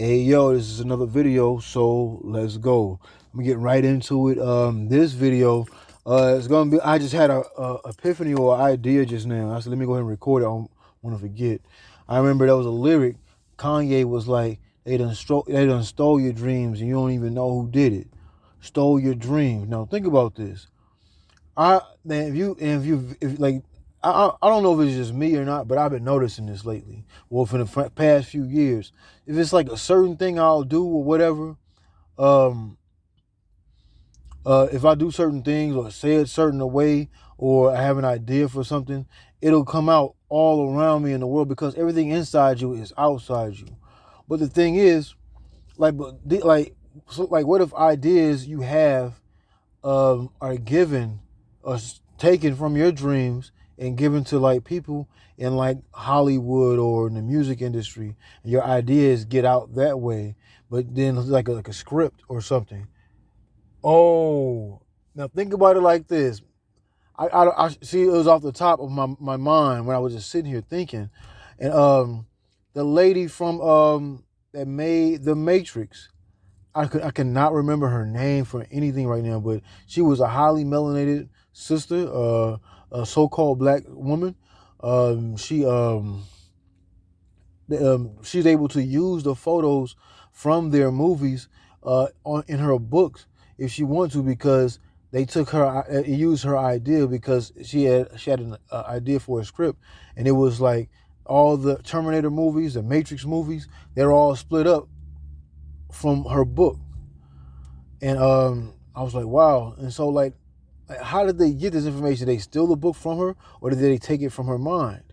Hey yo, this is another video, so let's go. I'm gonna get right into it. This video, it's gonna be. I just had a epiphany or idea just now. I said, let me go ahead and record it. I don't want to forget. I remember there was a lyric. Kanye was like, they done stole your dreams, and you don't even know who did it. Stole your dreams. Now think about this. If like, I don't know if it's just me or not, but I've been noticing this lately. Well, for the past few years, if it's like a certain thing I'll do or whatever, um, if I do certain things or say it certain way, or I have an idea for something, it'll come out all around me in the world because everything inside you is outside you. But the thing is, what if ideas you have are given or taken from your dreams and given to like people in like Hollywood or in the music industry, and your ideas get out that way, but then it's like a script or something. Oh, now think about it like this. I see it was off the top of my mind when I was just sitting here thinking, and the lady from that made The Matrix. I cannot remember her name for anything right now, but she was a highly melanated sister, a so-called black woman. She she's able to use the photos from their movies in her books if she wants to, because they took her used her idea, because she had an idea for a script, and it was like all the Terminator movies, the Matrix movies, they're all split up from her book. And I was like, wow. And so like how did they get this information? Did they steal the book from her, or did they take it from her mind?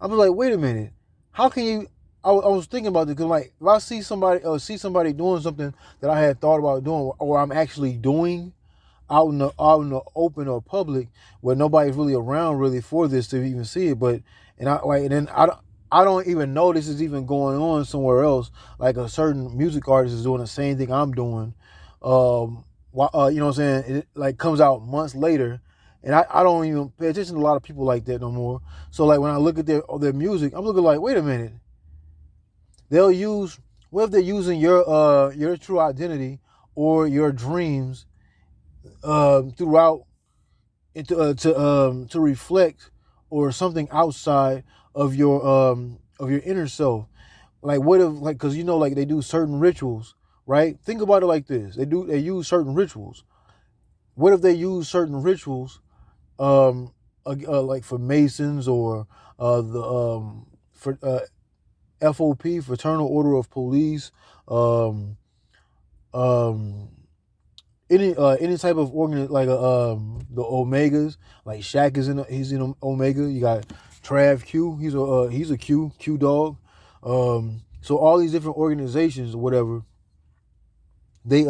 I was like, wait a minute. How can you? I was thinking about this, because like if I see somebody doing something that I had thought about doing, or I'm actually doing out in the open or public, where nobody's really around really for this to even see it, but I don't even know this is even going on somewhere else. Like a certain music artist is doing the same thing I'm doing. You know what I'm saying? It like comes out months later, and I don't even pay attention to a lot of people like that no more. So like when I look at their music, I'm looking like, wait a minute. What if they're using your true identity or your dreams throughout to reflect or something outside of your inner self. Like what if, like, because like they do certain rituals, right? Think about it like this: they use certain rituals. What if they use certain rituals, like for Masons, or the for FOP, Fraternal Order of Police, um, um, any type of like the Omegas, like Shaq he's in Omega. You got Trav Q, he's a Q dog. So all these different organizations or whatever, they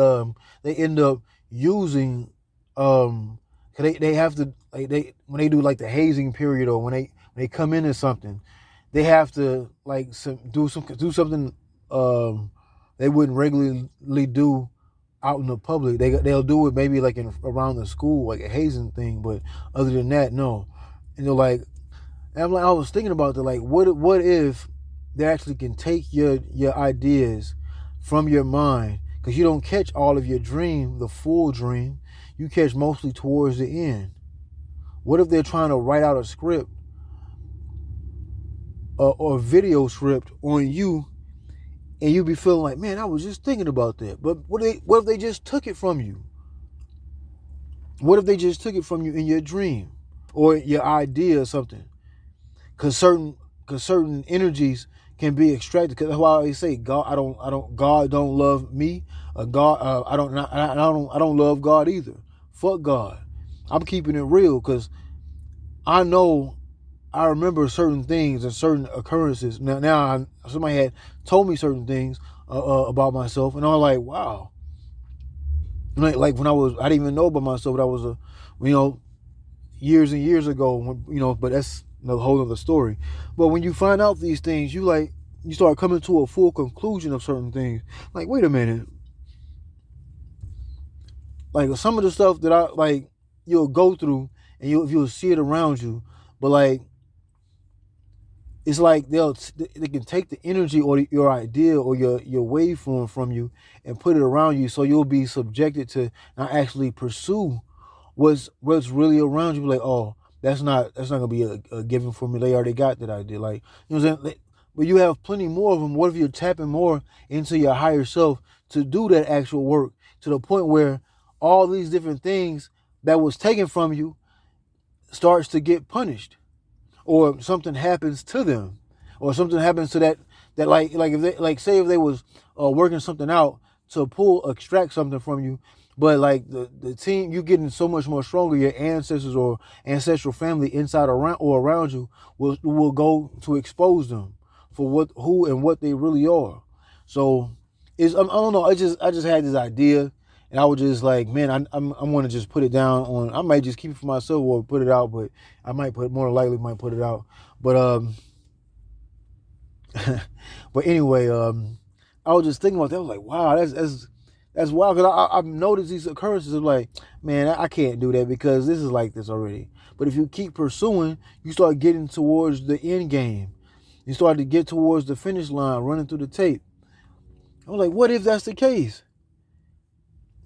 end up using 'cause they have to, like, they when they do like the hazing period, or when they come into something, they have to like do something they wouldn't regularly do out in the public. They'll do it maybe like around the school, like a hazing thing, but other than that, no. And they're like, and I was thinking about that, like what if they actually can take your ideas from your mind, because you don't catch all of your dream, the full dream. You catch mostly towards the end. What if they're trying to write out a script or a video script on you, and you be feeling like, man, I was just thinking about that. But what if they just took it from you? What if they just took it from you in your dream or your idea or something? Because certain energies can be extracted. Because that's why they say God don't love me. I don't love God either. Fuck God. I'm keeping it real, because I know I remember certain things and certain occurrences. Now somebody had told me certain things about myself, and I was like, wow. Like when I didn't even know about myself. That was years and years ago. But that's a whole other story. But when you find out these things, you start coming to a full conclusion of certain things. Like, wait a minute. Like some of the stuff that you'll go through, and you'll see it around you, but like it's like they can take the energy or your idea or your waveform from you and put it around you, so you'll be subjected to not actually pursue what's really around you. Like, oh, that's not gonna be a given for me. They already got that idea. Like, you know what I'm saying? But you have plenty more of them. What if you're tapping more into your higher self to do that actual work, to the point where all these different things that was taken from you starts to get punished, or something happens to them, or something happens to that like if they, like, say if they was working something out to extract something from you, but like the team, you getting so much more stronger, your ancestors or ancestral family inside around you will go to expose them for who and what they really are. So I don't know, I just had this idea, and I was just like, man, I'm want to just put it down on. I might just keep it for myself or put it out, but I might more likely put it out. But but anyway, I was just thinking about that. I was like, wow, that's wild, because I've noticed these occurrences of like, man, I can't do that because this is like this already. But if you keep pursuing, you start getting towards the end game. You start to get towards the finish line, running through the tape. I was like, what if that's the case?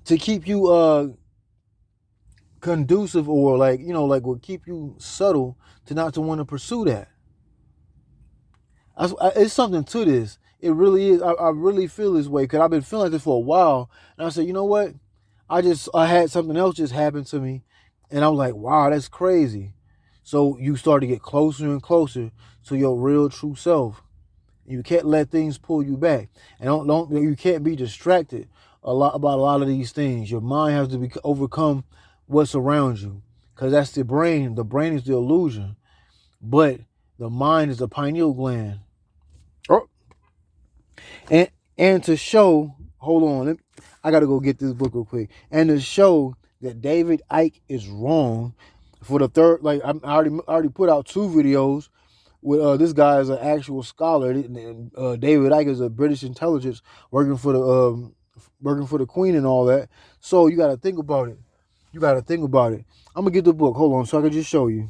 To keep you conducive, or like, you know, like, will keep you subtle to not to want to pursue that. It's something to this. It really is. I really feel this way, because I've been feeling like this for a while. And I said, you know what? I had something else just happen to me, and I was like, wow, that's crazy. So you start to get closer and closer to your real true self. You can't let things pull you back, and you can't be distracted about a lot of these things. Your mind has to overcome what's around you, because that's the brain. The brain is the illusion, but the mind is the pineal gland. Oh. And to show, hold on, I gotta go get this book real quick. And to show that David Icke is wrong, for the third, like, I already put out 2 videos with this guy is an actual scholar. David Icke is a British intelligence working for the Queen and all that. So you gotta think about it. I'm gonna get the book. Hold on, so I can just show you.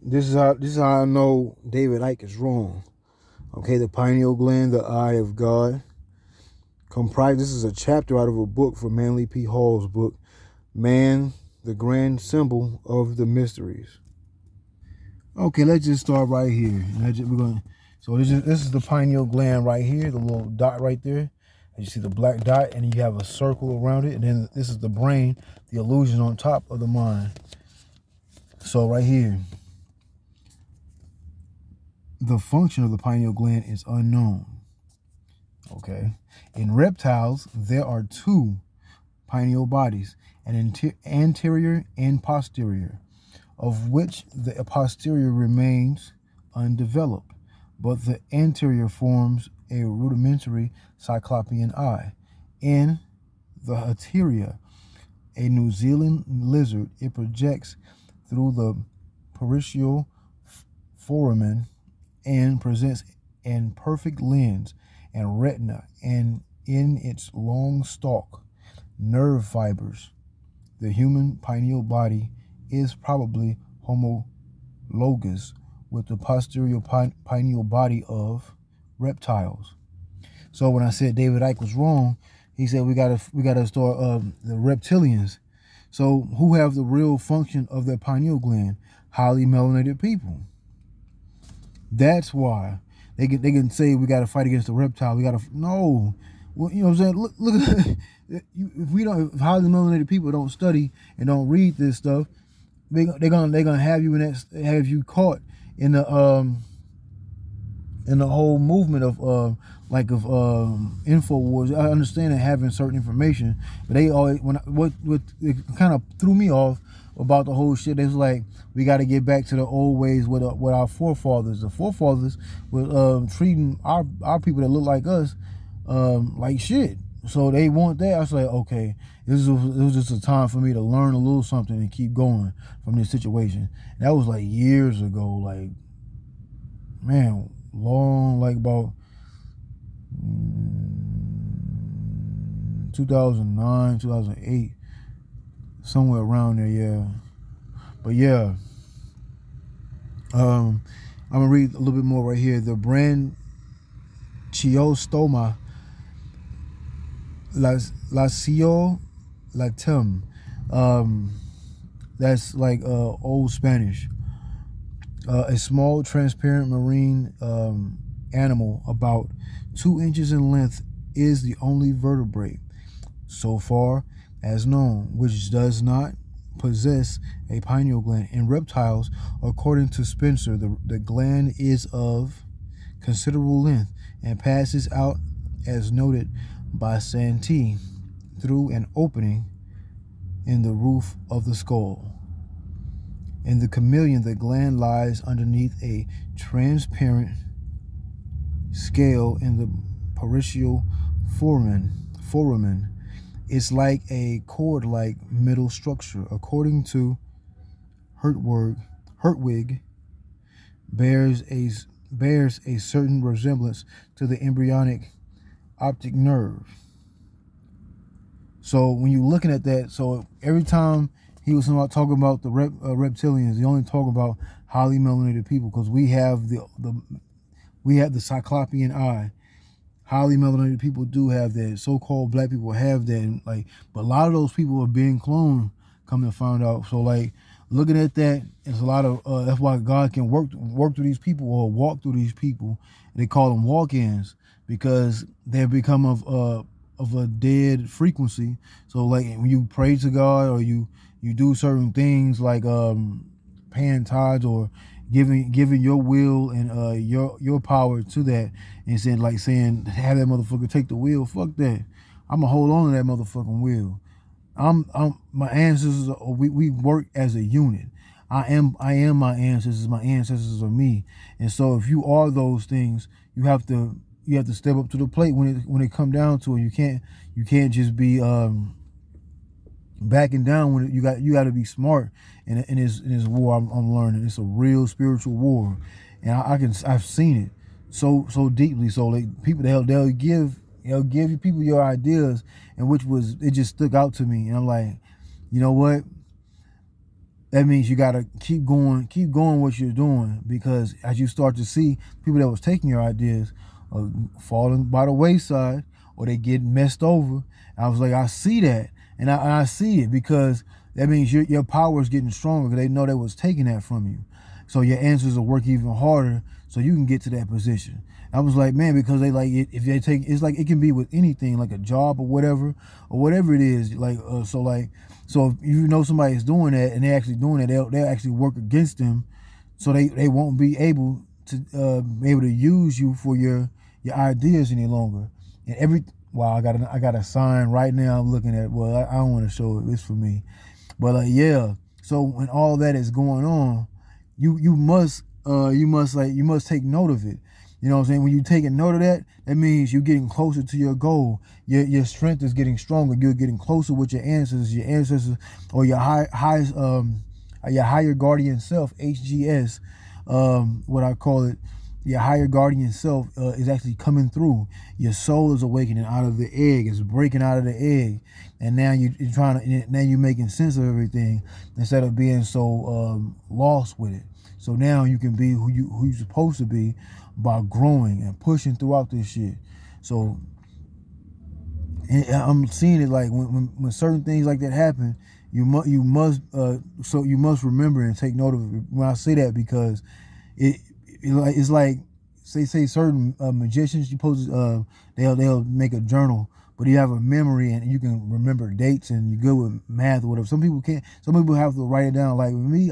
This is how I know David Icke is wrong. Okay, the pineal gland, the eye of God. This is a chapter out of a book from Manly P. Hall's book, Man, the Grand Symbol of the Mysteries. Okay, let's just start right here. So this is the pineal gland right here, the little dot right there. And you see the black dot, and you have a circle around it. And then this is the brain, the illusion on top of the mind. So right here, the function of the pineal gland is unknown. Okay. In reptiles, there are 2 pineal bodies, an anterior and posterior, of which the posterior remains undeveloped, but the anterior forms a rudimentary cyclopean eye. In the Hateria, a New Zealand lizard, it projects through the parietal foramen and presents an perfect lens and retina, and in its long stalk, nerve fibers. The human pineal body is probably homologous with the posterior pineal body of reptiles. So when I said David Icke was wrong, he said we gotta start the reptilians. So who have the real function of their pineal gland? Highly melanated people. That's why they can say we got to fight against the reptile. No. Well, you know what I'm saying? Look if highly melanated people don't study and don't read this stuff, they're gonna have you caught in the whole movement of InfoWars. I understand that having certain information, but they always what it kind of threw me off about the whole shit. They was like, we got to get back to the old ways with our forefathers. The forefathers were treating our people that look like us like shit. So they want that. I was like, okay, it was just a time for me to learn a little something and keep going from this situation. And that was like years ago, like, man, long, like about 2009, 2008, somewhere around there, yeah. But yeah, I'm gonna read a little bit more right here. The brand Chiostoma Lacio Latem. That's like old Spanish. A small transparent marine animal about 2 inches in length is the only vertebrate, so far as known, which does not possess a pineal gland. In reptiles, according to Spencer, the gland is of considerable length and passes out, as noted by Santee, through an opening in the roof of the skull. In the chameleon, the gland lies underneath a transparent scale in the parietal foramen. It's like a cord-like middle structure. According to Hertwig, bears a certain resemblance to the embryonic optic nerve. So when you're looking at that, so every time he was talking about the reptilians, he only talk about highly melanated people, because we have the cyclopean eye. Highly melanated people do have that. So-called black people have that, and but a lot of those people are being cloned. Come to find out. So looking at that, it's a lot of that's why God can work through these people, or walk through these people. They call them walk-ins, because they've become of a dead frequency. So when you pray to God, or you do certain things like paying tithes, or giving your will and your power to that, and saying have that motherfucker take the wheel. Fuck that. I'ma hold on to that motherfucking wheel. My ancestors. We work as a unit. I am my ancestors. My ancestors are me. And so if you are those things, you have to step up to the plate when it come down to it. You can't just be backing down when you got to be smart in this war. I'm learning it's a real spiritual war, and I've seen it so deeply. So people they'll give you people your ideas, and it just stuck out to me, and I'm like, you know what? That means you gotta keep going what you're doing, because as you start to see people that was taking your ideas falling by the wayside, or they get messed over. I was like, I see that. And I see it, because that means your power is getting stronger, because they know they was taking that from you. So your answers will work even harder, so you can get to that position. I was like, man, because they if they take, it's it can be with anything, like a job or whatever it is. So if you know somebody's doing that, and they're actually doing it, they'll actually work against them, so they won't be able to use you for your ideas any longer. And wow, I got a sign right now I'm looking at. Well, I don't want to show it. It's for me. But yeah. So when all that is going on, you must take note of it. You know what I'm saying? When you taking note of that, that means you're getting closer to your goal. Your strength is getting stronger. You're getting closer with your ancestors, or your higher guardian self, HGS, what I call it. Your higher guardian self is actually coming through. Your soul is awakening out of the egg. It's breaking out of the egg, and now you're making sense of everything, instead of being so lost with it. So now you can be who you're supposed to be, by growing and pushing throughout this shit. So I'm seeing it when certain things like that happen, you must remember and take note of it. When I say that, because it's like say certain magicians, they'll make a journal, but you have a memory and you can remember dates, and you're good with math or whatever. Some people can't. Some people have to write it down. Like with me,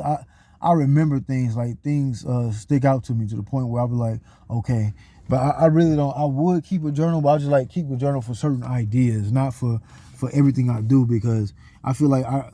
I remember things, things stick out to me to the point where I'll be like, okay. But I really don't. I would keep a journal, but I just keep a journal for certain ideas, not for everything I do, because I feel like I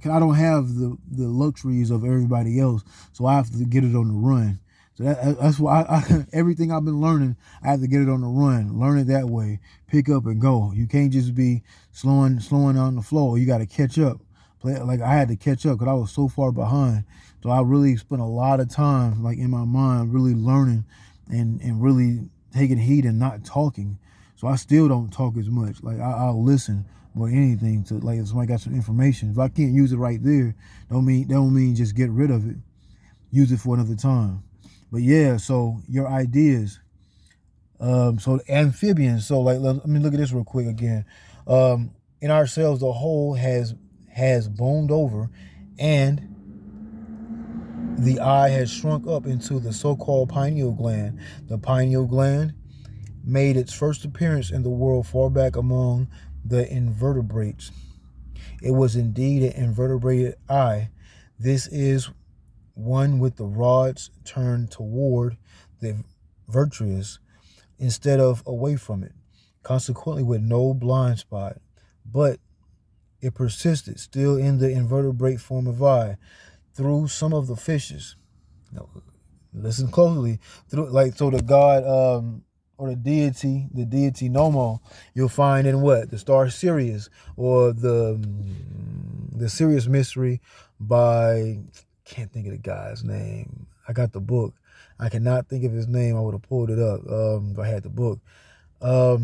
don't have the luxuries of everybody else, so I have to get it on the run. So that's why everything I've been learning, I have to get it on the run. Learn it that way. Pick up and go. You can't just be slowing on the flow. You got to catch up. I had to catch up, because I was so far behind. So I really spent a lot of time, in my mind, really learning and really taking heed and not talking. So I still don't talk as much. I'll listen more than anything to if somebody got some information. If I can't use it right there, don't mean just get rid of it. Use it for another time. But yeah, so your ideas. So amphibians. So like, let me look at this real quick again. In ourselves, the whole has boned over, and the eye has shrunk up into the so-called pineal gland. The pineal gland made its first appearance in the world far back among the invertebrates. It was indeed an invertebrated eye. This is one with the rods turned toward the vitreous instead of away from it, consequently with no blind spot. But it persisted still in the invertebrate form of eye through some of the fishes. Now, listen closely. Through so the god or the deity Nomo, you'll find in what? The star Sirius, or the Sirius mystery by, can't think of the guy's name. I got the book. I cannot think of his name. I would have pulled it up if I had the book. I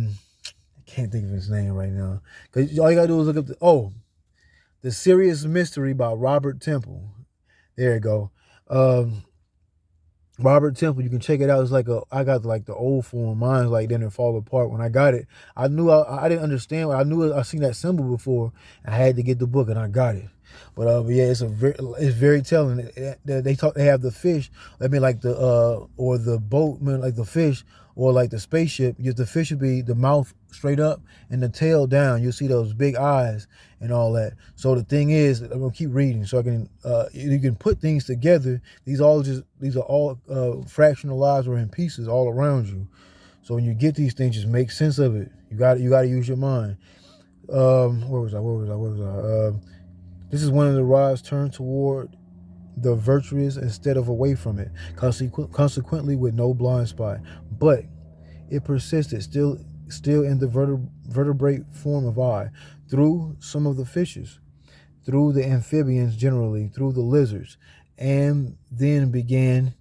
can't think of his name right now. Because all you gotta do is look up the Sirius Mystery by Robert Temple. There you go. Robert Temple, you can check it out. It's like I got like the old form. Mine's like didn't fall apart. When I got it, I knew I didn't understand. I knew I seen that symbol before. I had to get the book and I got it. But yeah, it's very telling. They have the fish. I mean, like or the boat, like the fish, or like the spaceship. The fish would be the mouth straight up and the tail down. You'll see those big eyes and all that. So the thing is, I'm gonna keep reading so I can you can put things together. These are all fractionalized or in pieces all around you. So when you get these things, just make sense of it. You got to use your mind. Where was I? This is one of the rods turned toward the virtuous instead of away from it, consequently with no blind spot. But it persisted still in the vertebrate form of eye, through some of the fishes, through the amphibians generally, through the lizards, and then began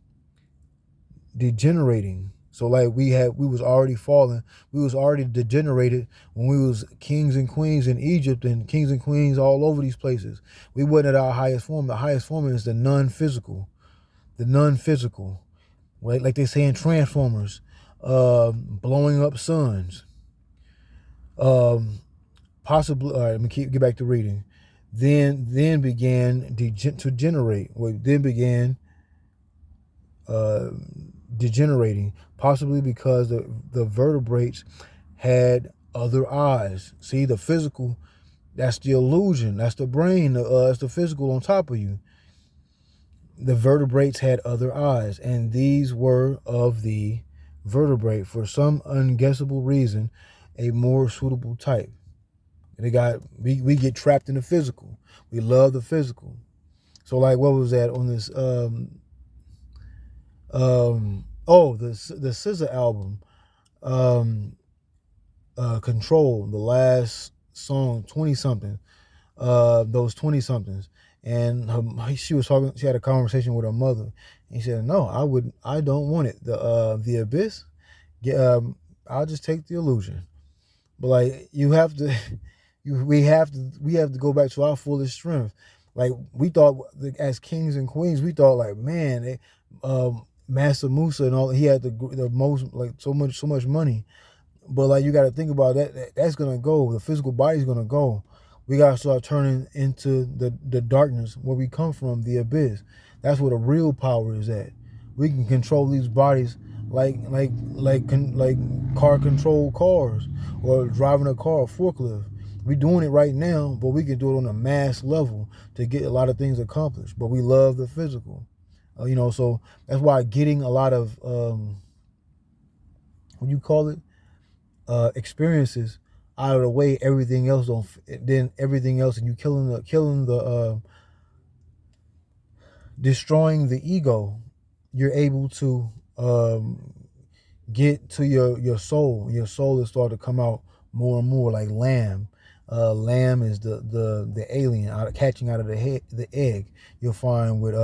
degenerating. So like we was already falling, we was already degenerated when we was kings and queens in Egypt and kings and queens all over these places. We wasn't at our highest form. The highest form is the non-physical. Like they say in Transformers, blowing up suns. Possibly. All right, let me get back to reading. Then began to generate. Then began degenerating, possibly because the vertebrates had other eyes. See, the physical, that's the illusion. That's the brain. It's the physical on top of you. The vertebrates had other eyes, and these were of the vertebrate, for some unguessable reason, a more suitable type. We get trapped in the physical. We love the physical. So like, what was that on this the SZA album, Control, the last song, 20 something, those 20 somethings, and she had a conversation with her mother, and she said, no, I don't want it, the abyss, I'll just take the illusion. But like, you have to we have to go back to our fullest strength. Like, we thought, as kings and queens, we thought like, man, Master Musa and all, he had the most, like, so much money. But like, you got to think about that's gonna go. The physical body's gonna go. We gotta start turning into the darkness where we come from, the abyss. That's where the real power is at. We can control these bodies like car control cars, or driving a car, a forklift. We're doing it right now, but we can do it on a mass level to get a lot of things accomplished. But we love the physical. So that's why getting a lot of what you call it, experiences out of the way, everything else and you killing the destroying the ego. You're able to get to your soul. Your soul is starting to come out more and more, like lamb. Lamb is the alien catching out of the egg. You'll find with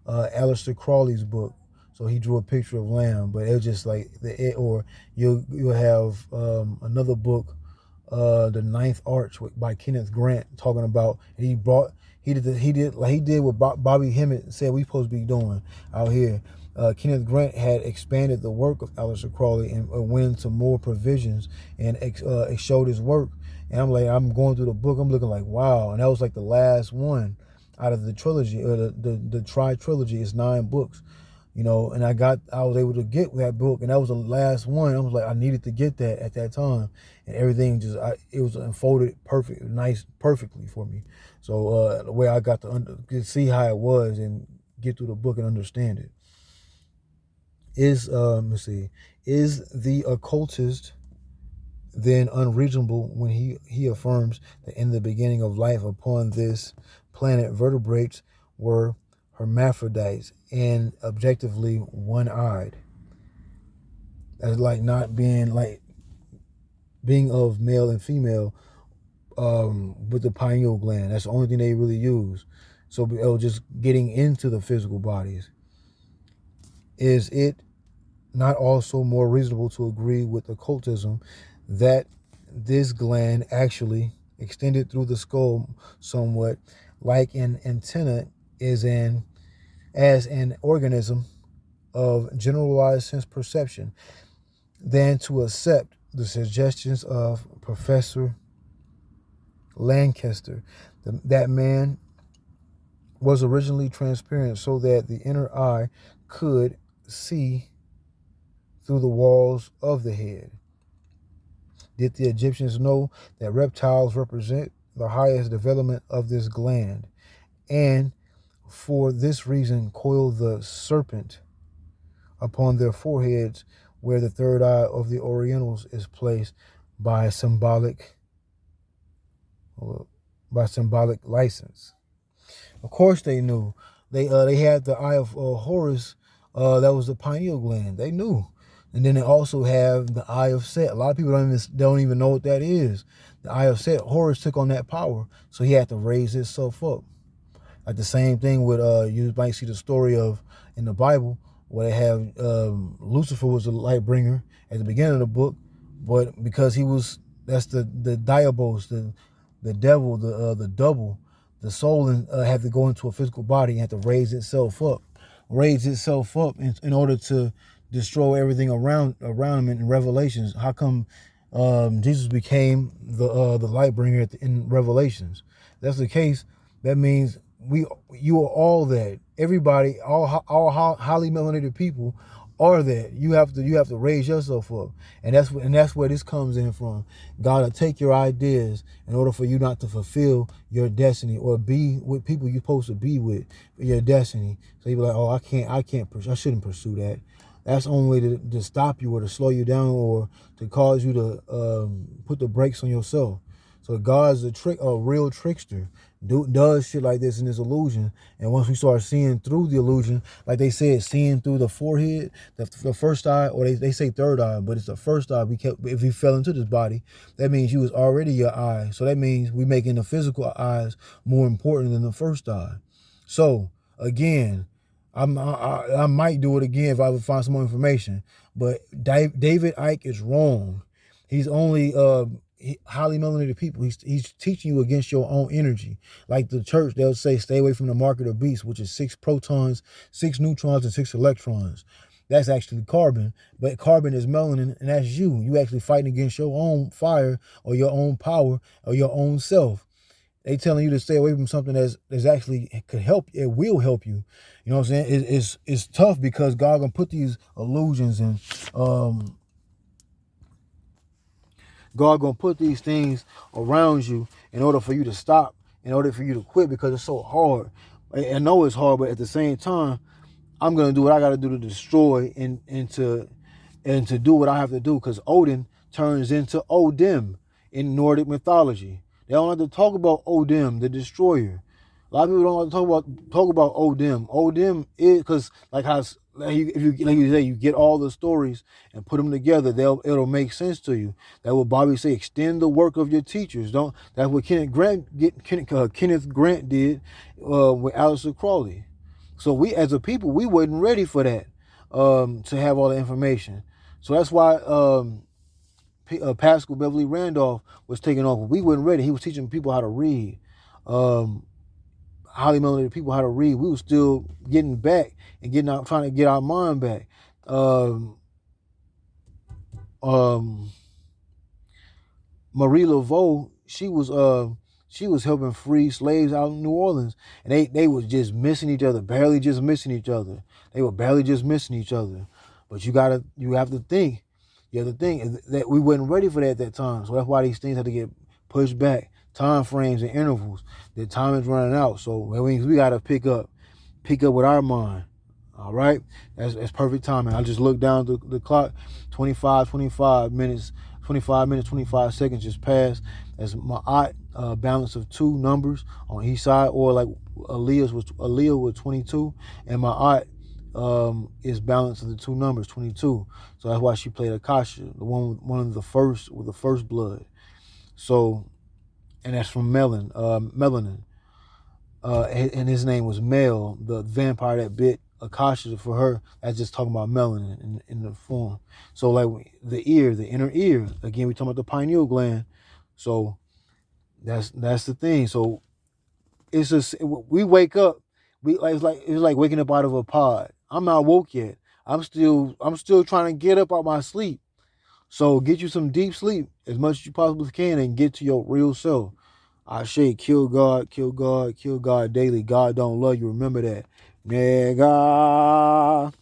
Aleister Crowley's book. So he drew a picture of lamb, but it was just like or you'll have another book, The Ninth Arch by Kenneth Grant, talking about, he did what Bobby Hemmett said we supposed to be doing out here. Kenneth Grant had expanded the work of Aleister Crowley and went into more provisions and it showed his work. And I'm going through the book, I'm looking like, wow. And that was like the last one out of the trilogy, or the tri-trilogy. It's 9 books, and I was able to get that book, and that was the last one. I was like, I needed to get that at that time, and everything it was unfolded perfectly for me. So the way I got to see how it was and get through the book and understand it is, let's see, is the occultist then unreasonable when he affirms that in the beginning of life upon this planet, vertebrates were hermaphrodites and objectively one-eyed? That's like not being of male and female with the pineal gland. That's the only thing they really use. So it was just getting into the physical bodies. Is it not also more reasonable to agree with occultism that this gland actually extended through the skull somewhat like an antenna as an organism of generalized sense perception than to accept the suggestions of Professor Lancaster that man was originally transparent so that the inner eye could see through the walls of the head? Did the Egyptians know that reptiles represent the highest development of this gland, and for this reason coil the serpent upon their foreheads, where the third eye of the Orientals is placed by symbolic license? Of course they knew. They had the eye of Horus, that was the pineal gland. They knew. And then they also have the eye of Set. A lot of people don't even know what that is. The eye of Set, Horus took on that power, so he had to raise himself up. Like the same thing with you might see the story of in the Bible where they have Lucifer was the light bringer at the beginning of the book, but because that's the diabos, the devil, the double, the soul had to go into a physical body and had to raise itself up in order to destroy everything around him in Revelations. How come Jesus became the light bringer in Revelations? If that's the case, that means you are all that. Everybody, all highly melanated people are that. You have to raise yourself up, and that's where this comes in from. God will take your ideas in order for you not to fulfill your destiny or be with people you're supposed to be with for your destiny. So you be like, oh, I shouldn't pursue that. That's the only way to stop you or to slow you down or to cause you to put the brakes on yourself. So God's a real trickster. Does shit like this in this illusion. And once we start seeing through the illusion, like they said, seeing through the forehead, the first eye, or they say third eye, but it's the first eye. If we fell into this body, that means you was already your eye. So that means we making the physical eyes more important than the first eye. So again, I might do it again if I would find some more information. But David Icke is wrong. He's only highly melanated people. He's teaching you against your own energy. Like the church, they'll say, stay away from the mark of the beast, which is 6 protons, 6 neutrons, and 6 electrons. That's actually carbon, but carbon is melanin, and that's you. You actually fighting against your own fire or your own power or your own self. They telling you to stay away from something that's actually could help. It will help you. You know what I'm saying? It's tough because God gonna put these illusions and God gonna put these things around you in order for you to stop, in order for you to quit, because it's so hard. I know it's hard, but at the same time, I'm gonna do what I gotta do to destroy and to do what I have to do, because Odin turns into Odim in Nordic mythology. They don't like to talk about Odim, the destroyer. A lot of people don't like to talk about Odim. Odim is because if you get all the stories and put them together, it'll make sense to you. That's what Bobby say. Extend the work of your teachers. That's what Kenneth Grant did with Aleister Crowley. So we, as a people, we wasn't ready for that, to have all the information. So that's why Pascal Beverly Randolph was taking off. We weren't ready. He was teaching people how to read, how highly melanated people how to read, we were still getting back and getting out, trying to get our mind back. Marie Laveau, she was helping free slaves out in New Orleans, and they was just missing each other, barely just missing each other. They were barely just missing each other. But you have to think that we wasn't ready for that at that time. So that's why these things had to get pushed back, time frames and intervals. The time is running out, so that means we gotta pick up with our mind. All right, that's perfect timing. I just looked down the clock, 25 minutes, 25 seconds just passed. That's my balance of 2 numbers on each side, or like Aaliyah with 22, and my is balance of the 2 numbers, 22. So that's why she played Akasha, the one of the first with the first blood. So, and that's from Melanin. And his name was Mel, the vampire that bit Akasha. For her, that's just talking about melanin in the form. So like the inner ear, again, we talking about the pineal gland. So that's the thing. So it's just, we wake up, it's like waking up out of a pod. I'm not woke yet. I'm still trying to get up out my sleep. So get you some deep sleep as much as you possibly can and get to your real self. I say kill God daily. God don't love you. Remember that. Nigga.